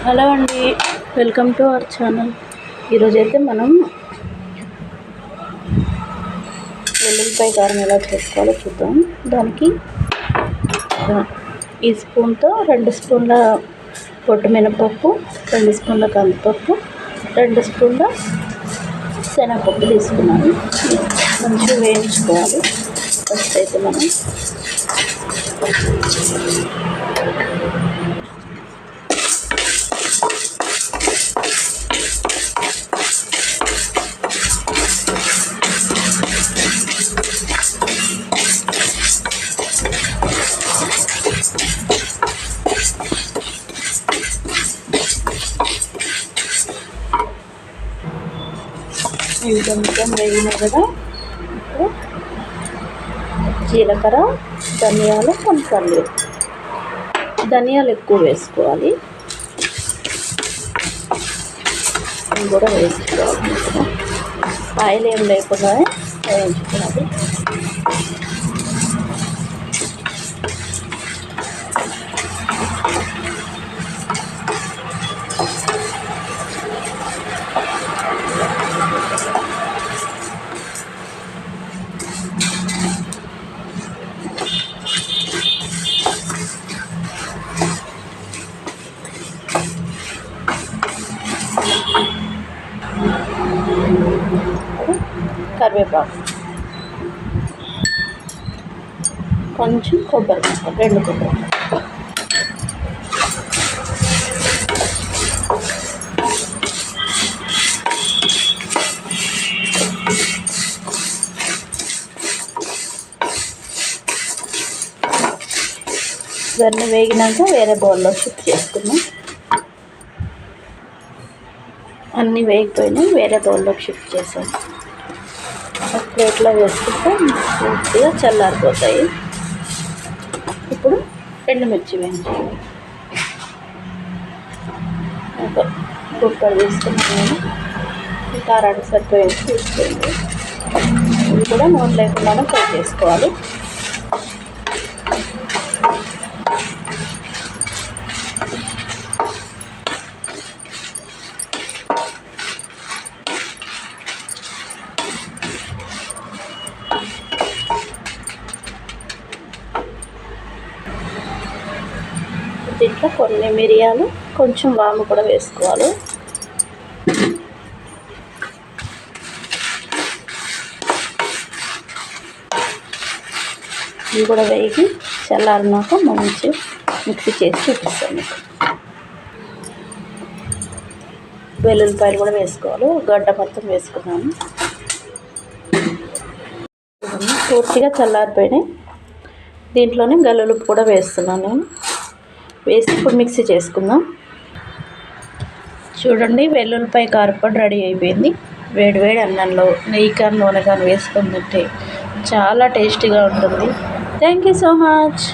Hello అండి, welcome to our channel. ఈరోజైతే మనం వెల్లుల్లిపాయ కారం ఎలా చేసుకోవాలో చూద్దాం. దానికి ఈ స్పూన్తో 2 స్పూన్ల పొట్టు మినపప్పు, 2 స్పూన్ల కందిపప్పు, 2 స్పూన్ల శనగపప్పు తీసుకున్నాను. మంచిగా వేయించుకోవాలి. ఫస్ట్ అయితే మనం ఇవి కొంచెం వేగినాయి కదా. ఇప్పుడు జీలకర్ర, ధనియాలు, కొంచెం ధనియాలు ఎక్కువ వేసుకోవాలి. ఇవి కూడా వేసుకోవాలి. ఆయిల్ ఏం లేకుండా వేయించుకోవాలి. కరివేపాకు, కొంచెం కొబ్బరి ముక్కలు, 2 కొబ్బరి ముక్కలు, ఇవన్నీ వేగినాక వేరే బౌల్లో షిఫ్ట్ చేసుకున్నాం. అన్నీ వేగిపోయినాయి, వేరే బౌల్లోకి షిఫ్ట్ చేసాం. ప్లేట్లో వేసుకుంటే పూర్తిగా చల్లారిపోతాయి. ఇప్పుడు ఎండుమిర్చి వేయించాలి. ఒక కుక్కర్ తీసుకున్నాను. కారానికి సరిపోయేది తీసుకోండి. ఇది కూడా నూనె లేకుండానే ఫ్రై చేసుకోవాలి. దీంట్లో కొన్ని మిరియాలు, కొంచెం వాము కూడా వేసుకోవాలి. ఇవి కూడా వేగి చల్లారినాక మంచి మిక్సీ చేసి చూపిస్తాను. వెల్లుల్లిపాయలు కూడా వేసుకోవాలి. గడ్డ మొత్తం వేసుకున్నాను. పూర్తిగా చల్లారిపోయినాయి. దీంట్లోనే గల్లులుప్పు కూడా వేస్తున్నాను. నేను వేసి ఇప్పుడు మిక్సీ చేసుకుందాం. చూడండి, వెల్లుల్లిపాయ కారపొడి రెడీ అయిపోయింది. వేడివేడి అన్నంలో నెయ్యి కానీ నూనె కానీ వేసుకొని తింటే చాలా టేస్టీగా ఉంటుంది. Thank you so much.